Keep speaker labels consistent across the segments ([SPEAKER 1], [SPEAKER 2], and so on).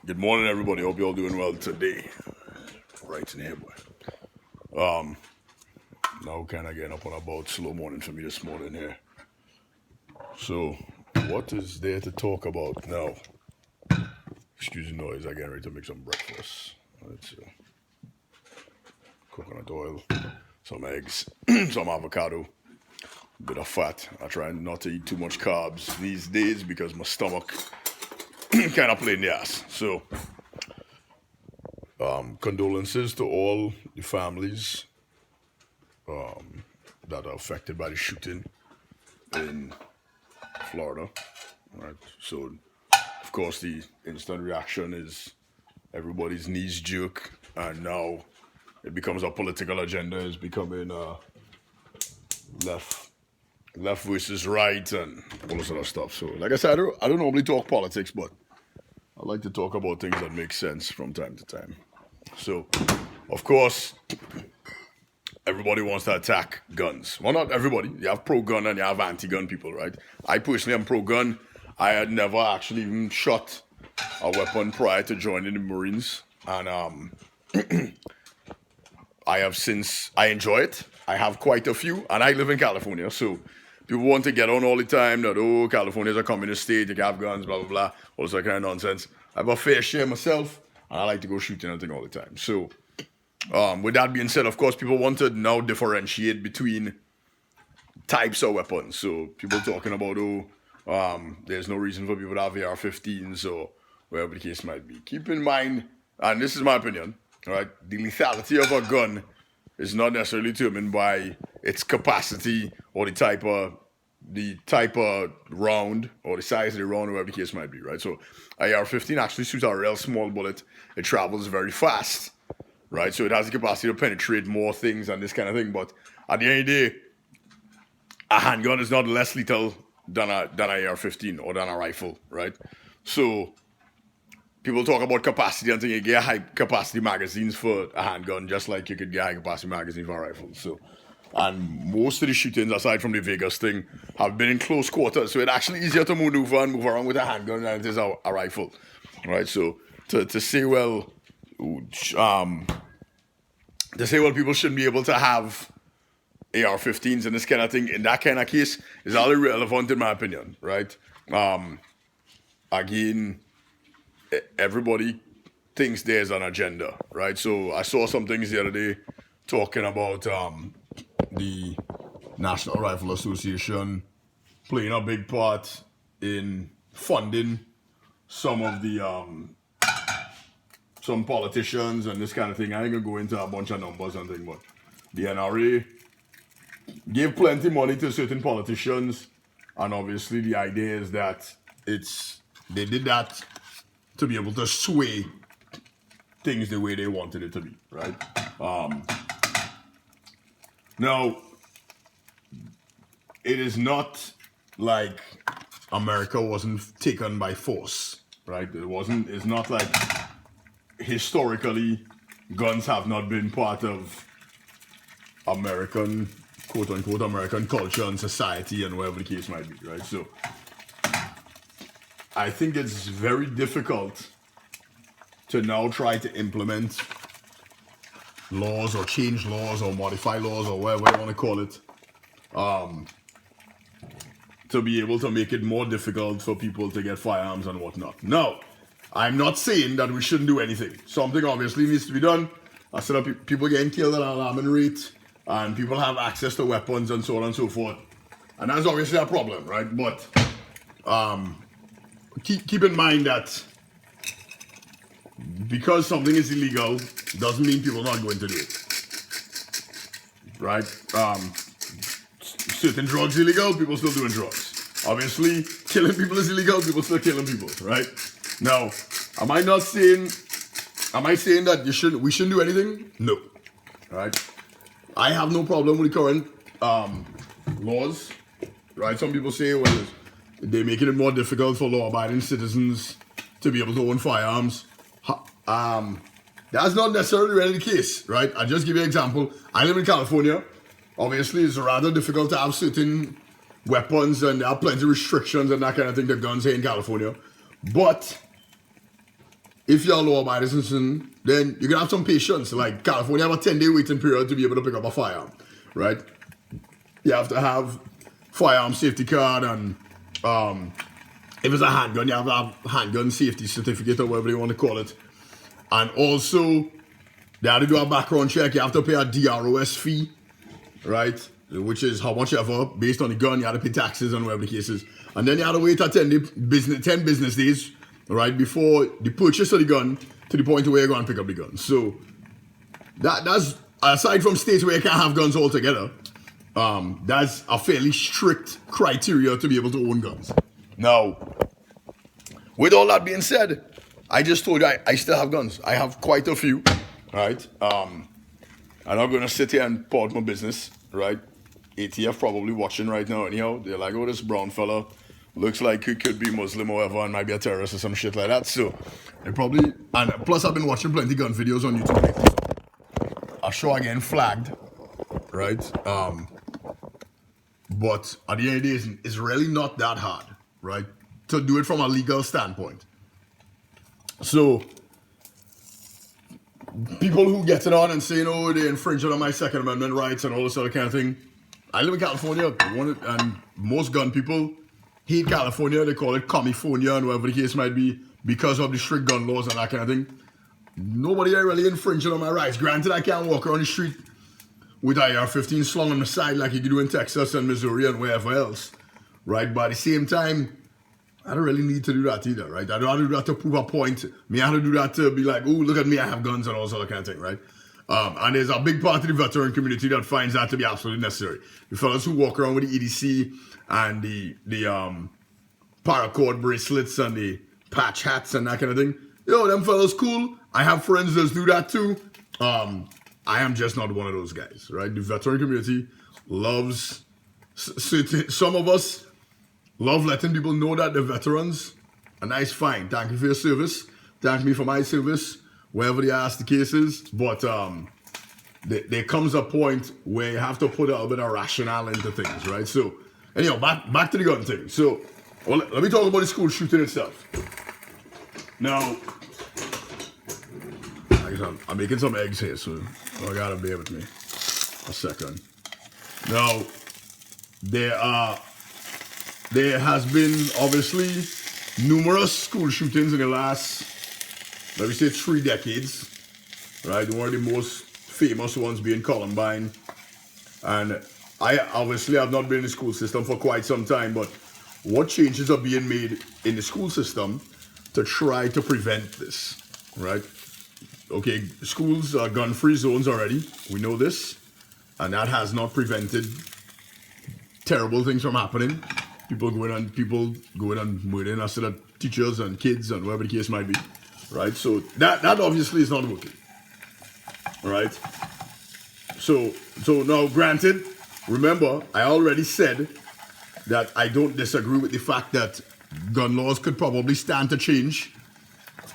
[SPEAKER 1] Good morning, everybody. Hope you're all doing well today. Right in here, boy. Now kind of getting up on about slow morning for me this morning here. So, what is there to talk about now? Excuse the noise. I get ready to make some breakfast. It's coconut oil, some eggs, some avocado, a bit of fat. I try not to eat too much carbs these days because my stomach kind of playing the ass. So, condolences to all the families that are affected by the shooting in Florida. Right. So, of course, the instant reaction is everybody's knees jerk, and now it becomes a political agenda. It's becoming left versus right, and all this other stuff. So, like I said, I don't normally talk politics, but I like to talk about things that make sense from time to time. So, of course, everybody wants to attack guns. Well, not everybody. You have pro-gun and you have anti-gun people, right? I personally am pro-gun. I had never actually even shot a weapon prior to joining the Marines. And I enjoy it. I have quite a few. And I live in California. So people want to get on all the time that, oh, California's a communist state. You can have guns, blah, blah, blah. All this kind of nonsense. I have a fair share myself. And I like to go shooting and thing all the time. So with that being said, of course, people want to now differentiate between types of weapons. So people talking about, there's no reason for people to have AR-15s or whatever the case might be. Keep in mind, and this is my opinion, right? The lethality of a gun is not necessarily determined by its capacity or the type of round or the size of the round or whatever the case might be, right? So AR-15 actually shoots a real small bullet. It travels very fast. Right, so it has the capacity to penetrate more things and this kind of thing. But at the end of the day, a handgun is not less lethal than an AR-15 or than a rifle, right? So people talk about capacity and think you get high capacity magazines for a handgun, just like you could get high capacity magazines for a rifle. So, and most of the shootings, aside from the Vegas thing, have been in close quarters. So it's actually easier to maneuver and move around with a handgun than it is a rifle, right? So to say, well, people shouldn't be able to have AR-15s and this kind of thing in that kind of case is all irrelevant in my opinion, right? Again, everybody thinks there's an agenda, right? So I saw some things the other day talking about the National Rifle Association playing a big part in funding some of the some politicians and this kind of thing. I ain't gonna go into a bunch of numbers and things, but the NRA gave plenty money to certain politicians, and obviously the idea is that they did that to be able to sway things the way they wanted it to be, right? Now, it is not like America wasn't taken by force, right? It's not like historically, guns have not been part of American, quote-unquote, American culture and society and whatever the case might be, right? So, I think it's very difficult to now try to implement laws or change laws or modify laws or whatever you want to call it, to be able to make it more difficult for people to get firearms and whatnot. Now, I'm not saying that we shouldn't do anything. Something obviously needs to be done. Instead of people getting killed at an alarming rate, and people have access to weapons and so on and so forth. And that's obviously a problem, right? But keep in mind that because something is illegal doesn't mean people are not going to do it, right? Certain drugs illegal, people still doing drugs. Obviously, killing people is illegal, people still killing people, right? Now, am I saying that we shouldn't do anything? No. Right? I have no problem with the current laws. Right? Some people say, well, they're making it more difficult for law-abiding citizens to be able to own firearms. That's not necessarily really the case, right? I'll just give you an example. I live in California. Obviously, it's rather difficult to have certain weapons, and there are plenty of restrictions and that kind of thing that guns here in California. But if you're a law-abiding citizen, then you can have some patience. Like California have a 10-day waiting period to be able to pick up a firearm, right? You have to have firearm safety card, and if it's a handgun, you have to have handgun safety certificate or whatever you want to call it. And also, they have to do a background check. You have to pay a DROS fee, right? Which is how much ever, based on the gun. You have to pay taxes and whatever the case is. And then you have to wait 10 business days, right, before the purchase of the gun to the point where you're going to pick up the gun. So, that's, aside from states where you can't have guns altogether, that's a fairly strict criteria to be able to own guns. Now, with all that being said, I just told you I still have guns. I have quite a few, right? I'm not going to sit here and port my business, right? ATF probably watching right now anyhow. They're like, oh, this brown fella looks like he could be Muslim or whatever and might be a terrorist or some shit like that. So, they probably, and plus I've been watching plenty gun videos on YouTube lately. So I'm sure I getting flagged, right? But at the end of the day, it's really not that hard, right? To do it from a legal standpoint. So, people who get it on and saying, oh, they infringing on my Second Amendment rights and all this other kind of thing. I live in California, and most gun people hate California. They call it California and whatever the case might be because of the strict gun laws and that kind of thing. Nobody really infringing on my rights. Granted, I can't walk around the street with AR-15 slung on the side like you can do in Texas and Missouri and wherever else, right? But at the same time, I don't really need to do that either, right? I don't have to do that to prove a point. I have to do that to be like, oh, look at me, I have guns and all this other kind of thing, right? And there's a big part of the veteran community that finds that to be absolutely necessary. The fellas who walk around with the EDC and the paracord bracelets and the patch hats and that kind of thing, yo, them fellas cool. I have friends that do that too. I am just not one of those guys, right? The veteran community loves, some of us love letting people know that they're veterans, and that's fine. Thank you for your service. Thank me for my service, wherever they ask the case is. But there comes a point where you have to put a little bit of rationale into things, right? So, anyhow, back to the gun thing. So, well, let me talk about the school shooting itself. Now, I'm making some eggs here, so I gotta bear with me a second. Now, there has been obviously numerous school shootings in the last, let me say, 3 decades, right? One of the most famous ones being Columbine. And I obviously have not been in the school system for quite some time, but what changes are being made in the school system to try to prevent this, right? Okay, schools are gun-free zones already. We know this. And that has not prevented terrible things from happening. People going and murdering us to teachers and kids and whatever the case might be, right? So that obviously is not working, right? So now, granted, remember, I already said that I don't disagree with the fact that gun laws could probably stand to change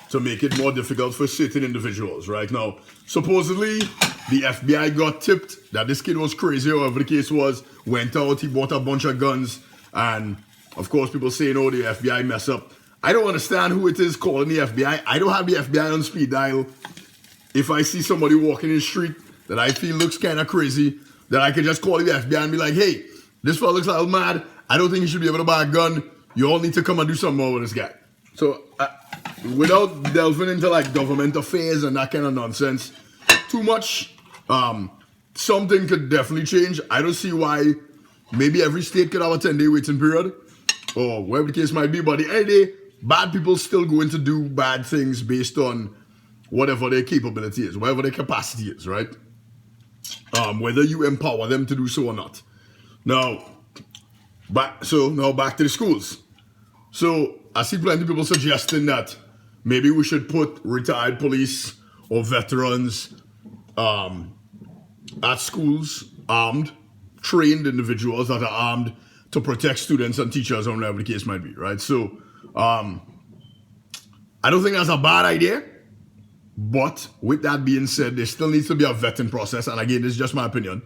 [SPEAKER 1] to make it more difficult for certain individuals, right? Now, supposedly, the FBI got tipped that this kid was crazy, or whatever the case was, went out, he bought a bunch of guns, and of course people saying, oh, the FBI mess up. I don't understand who it is calling the FBI. I don't have the FBI on speed dial. If I see somebody walking in the street that I feel looks kind of crazy, that I can just call the FBI and be like, hey, this fella looks a little mad. I don't think he should be able to buy a gun. You all need to come and do something more with this guy. So, without delving into like government affairs and that kind of nonsense too much, something could definitely change. I don't see why maybe every state could have a 10-day waiting period or whatever the case might be, but at the end of the day, bad people still going to do bad things based on whatever their capability is, whatever their capacity is, right? Whether you empower them to do so or not. Now back to the schools. So I see plenty of people suggesting that maybe we should put retired police or veterans at schools, armed, trained individuals that are armed to protect students and teachers or whatever the case might be, right? So I don't think that's a bad idea, but with that being said, there still needs to be a vetting process, and again, this is just my opinion.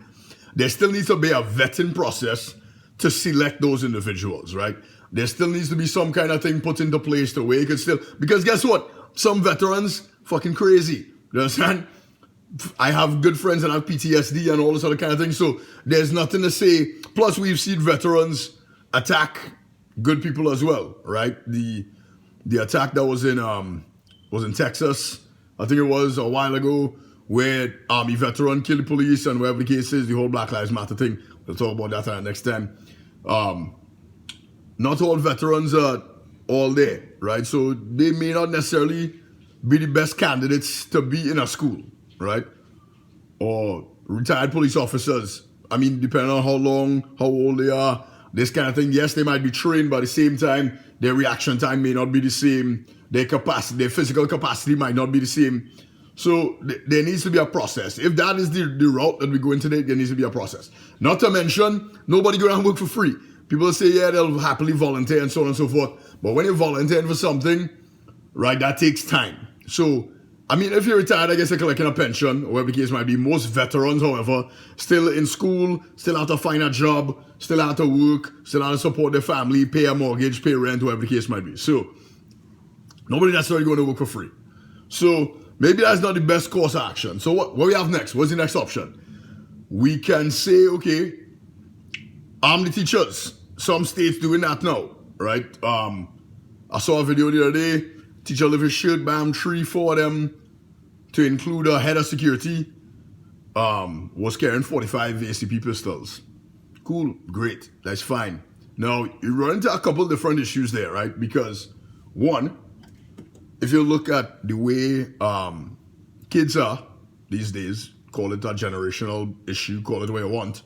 [SPEAKER 1] There still needs to be a vetting process to select those individuals, right? There still needs to be some kind of thing put into place to where you can still, because guess what? some veterans fucking crazy. You understand? I have good friends that have PTSD and all this other kind of thing. So there's nothing to say. Plus, we've seen veterans attack good people as well, right? The attack that was in Texas, I think it was a while ago, where Army veteran killed the police and whatever the case is, the whole Black Lives Matter thing. We'll talk about that next time. Not all veterans are all there, right? So they may not necessarily be the best candidates to be in a school, right? Or retired police officers. I mean, depending on how old they are, this kind of thing. Yes, they might be trained, but at the same time, their reaction time may not be the same. Their capacity, their physical capacity might not be the same. So there needs to be a process. If that is the route that we go into today, there needs to be a process. Not to mention, nobody go around and work for free. People say, yeah, they'll happily volunteer and so on and so forth. But when you're volunteering for something, right, that takes time. So, I mean, if you're retired, I guess you're collecting a pension, or whatever the case might be. Most veterans, however, still in school, still have to find a job, still have to work, still have to support their family, pay a mortgage, pay rent, whatever the case might be. So, nobody necessarily going to work for free. So, maybe that's not the best course of action. So, what we have next? What's the next option? We can say, okay, arm the teachers. Some states doing that now, right? I saw a video the other day. Teacher lift his shirt, bam, 3-4 of them, to include a head of security, was carrying 45 ACP pistols. Cool, great, that's fine. Now, you run into a couple different issues there, right? Because, one, if you look at the way kids are these days, call it a generational issue, call it what you want.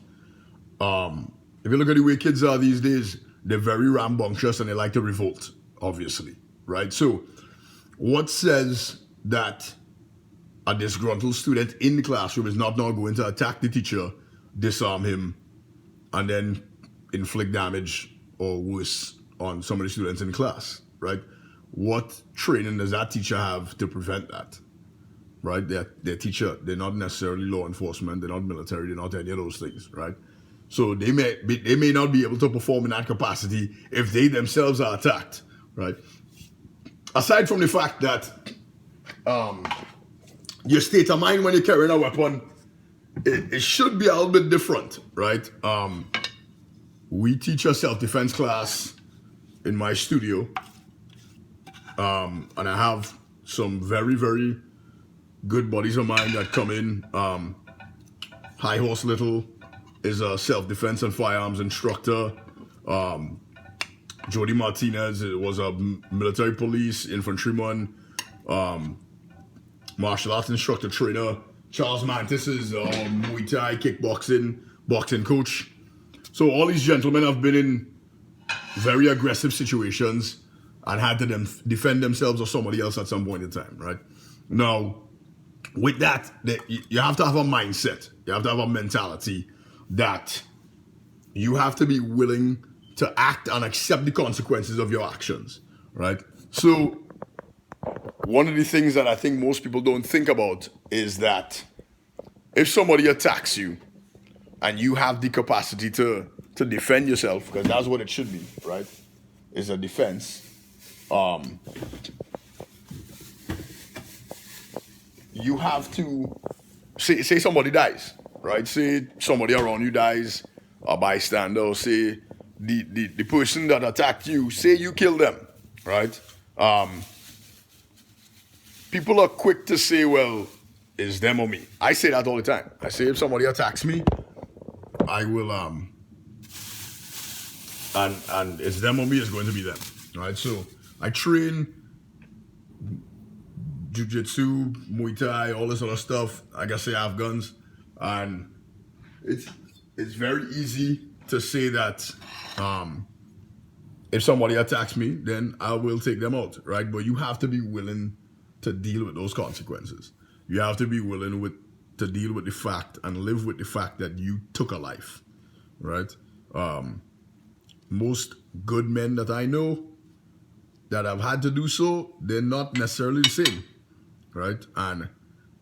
[SPEAKER 1] If you look at the way kids are these days, they're very rambunctious and they like to revolt, obviously, right? So, what says that a disgruntled student in the classroom is not now going to attack the teacher, disarm him, and then inflict damage or worse on some of the students in class, right? What training does that teacher have to prevent that, right? They're teacher, they're not necessarily law enforcement, they're not military, they're not any of those things, right? So they may not be able to perform in that capacity if they themselves are attacked, right? Aside from the fact that your state of mind when you're carrying a weapon, it should be a little bit different, right? We teach a self-defense class in my studio, and I have some very, very good buddies of mine that come in. High Horse Little is a self-defense and firearms instructor. Jody Martinez was a military police infantryman, martial arts instructor trainer. Charles Mantis is a Muay Thai boxing coach. So all these gentlemen have been in very aggressive situations and had to defend themselves or somebody else at some point in time, right? Now, with that, you have to have a mindset. You have to have a mentality that you have to be willing to act and accept the consequences of your actions, right? So, one of the things that I think most people don't think about is that if somebody attacks you and you have the capacity to defend yourself, because that's what it should be, right? Is a defense. You have to say somebody dies, right? Say somebody around you dies, a bystander, or say the person that attacked you, say you kill them, right? People are quick to say, well, it's them or me. I say that all the time. I say if somebody attacks me, I will, and it's them or me, it's going to be them, right? So I train jiu-jitsu, Muay Thai, all this other stuff. Like I say, I have guns, and it's very easy to say that if somebody attacks me, then I will take them out, right? But you have to be willing to deal with those consequences. You have to be willing to deal with the fact and live with the fact that you took a life, right? Most good men that I know that have had to do so, they're not necessarily the same, right? And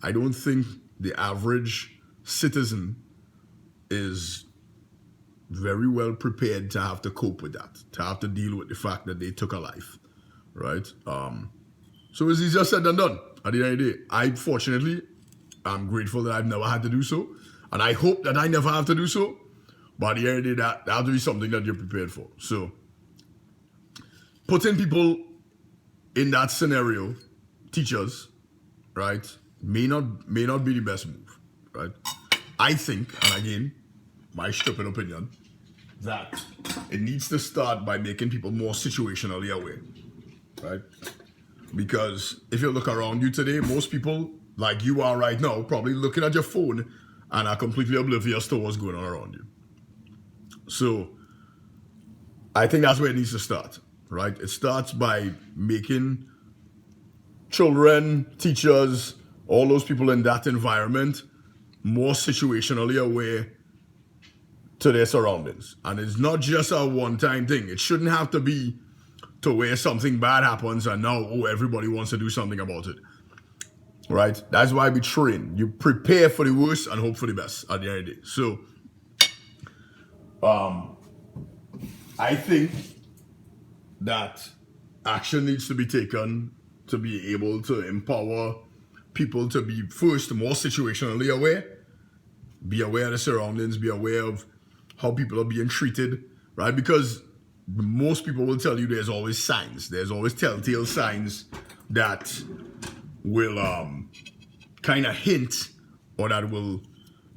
[SPEAKER 1] I don't think the average citizen is very well prepared to have to cope with that, to have to deal with the fact that they took a life, right? So it's easier said than done. At the end of the day, I'm grateful that I've never had to do so, and I hope that I never have to do so. But at the end of the day, that has to be something that you're prepared for. So putting people in that scenario, teachers, right, may not be the best move, right? I think, and again, my stupid opinion, that it needs to start by making people more situationally aware, right? Because if you look around you today, most people, like you are right now, probably looking at your phone and are completely oblivious to what's going on around you. So I think that's where it needs to start, right? It starts by making children, teachers, all those people in that environment more situationally aware to their surroundings. And it's not just a one-time thing. It shouldn't have to be to where something bad happens and now, everybody wants to do something about it. Right? That's why we train. You prepare for the worst and hope for the best at the end of the day. So, I think that action needs to be taken to be able to empower people to be first more situationally aware, be aware of the surroundings, be aware of how people are being treated, right? Because most people will tell you there's always signs, there's always telltale signs that will kind of hint or that will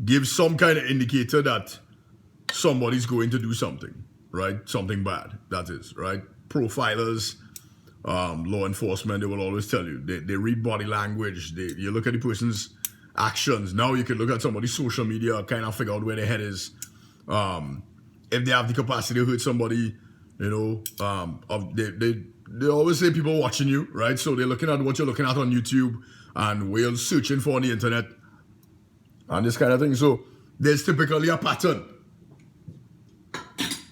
[SPEAKER 1] give some kind of indicator that somebody's going to do something, right? Something bad, that is, right? Profilers, law enforcement, they will always tell you. They read body language. You look at the person's actions. Now you can look at somebody's social media, kind of figure out where their head is. If they have the capacity to hurt somebody, they always say people watching you, right? So they're looking at what you're looking at on YouTube and we're searching for on the internet and this kind of thing. So there's typically a pattern.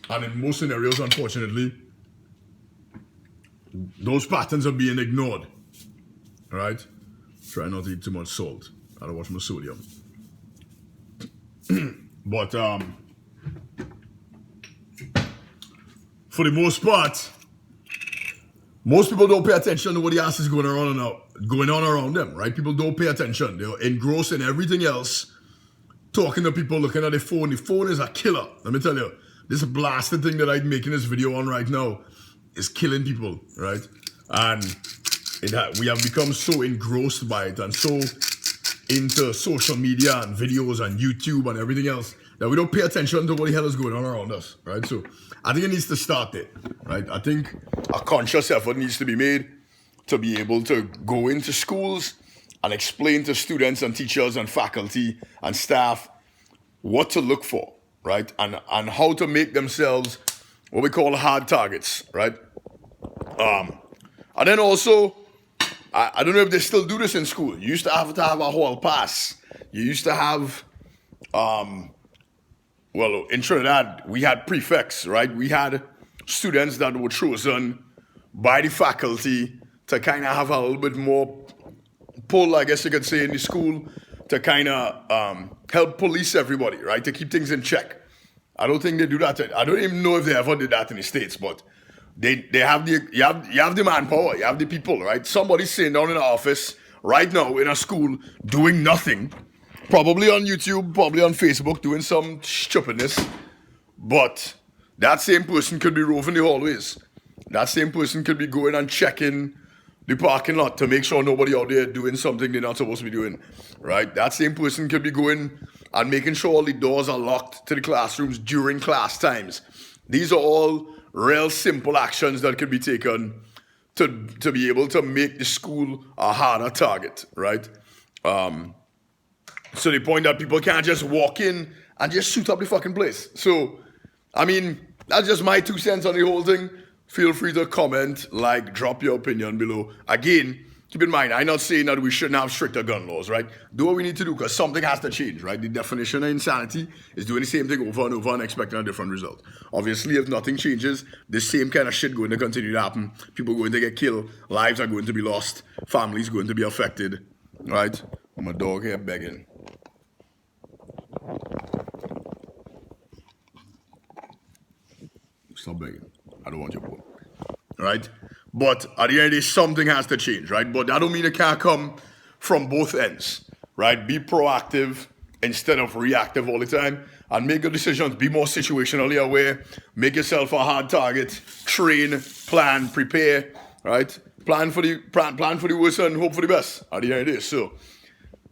[SPEAKER 1] And in most scenarios, unfortunately, those patterns are being ignored, right? Try not to eat too much salt. I don't watch my sodium. But for the most part, most people don't pay attention to what the ass is going on around them, right? People don't pay attention. They're engrossed in everything else, talking to people, looking at their phone. The phone is a killer. Let me tell you, this blasted thing that I'm making this video on right now is killing people, right? And we have become so engrossed by it and so into social media and videos and YouTube and everything else that we don't pay attention to what the hell is going on around us, right? So I think it needs to start there, right? I think a conscious effort needs to be made to be able to go into schools and explain to students and teachers and faculty and staff what to look for, right? And how to make themselves what we call hard targets, right? And then also, I don't know if they still do this in school. You used to have a hall pass. You used to have, in Trinidad, we had prefects, right? We had students that were chosen by the faculty to kind of have a little bit more pull, I guess you could say, in the school to kind of help police everybody, right? To keep things in check. I don't think they do that. I don't even know if they ever did that in the States, but they have you have the manpower, you have the people, right? Somebody's sitting down in the office right now in a school doing nothing, probably on YouTube, probably on Facebook, doing some stupidness, but that same person could be roving the hallways. That same person could be going and checking the parking lot to make sure nobody out there doing something they're not supposed to be doing, right? That same person could be going and making sure all the doors are locked to the classrooms during class times. These are all real simple actions that could be taken to be able to make the school a harder target, right? So the point that people can't just walk in and just shoot up the fucking place. So, I mean, that's just my 2 cents on the whole thing. Feel free to comment, drop your opinion below. Again, keep in mind, I'm not saying that we shouldn't have stricter gun laws, right? Do what we need to do because something has to change, right? The definition of insanity is doing the same thing over and over and expecting a different result. Obviously, if nothing changes, the same kind of shit going to continue to happen. People going to get killed. Lives are going to be lost. Families going to be affected, right? My dog here begging. Stop begging. I don't want your bone. Right? But at the end of the day, something has to change, right? But that don't mean it can't come from both ends, right? Be proactive instead of reactive all the time, and make your decisions. Be more situationally aware. Make yourself a hard target. Train, plan, prepare, right? Plan for the worst and hope for the best at the end of the day. So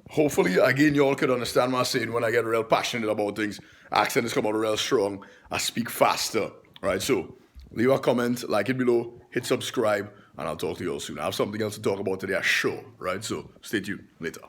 [SPEAKER 1] hopefully, again, you all could understand what I'm saying when I get real passionate about things. Accent is come out real strong. I speak faster, right? So leave a comment, like it below, hit subscribe, and I'll talk to you all soon. I have something else to talk about today, I'm sure, right? So stay tuned later.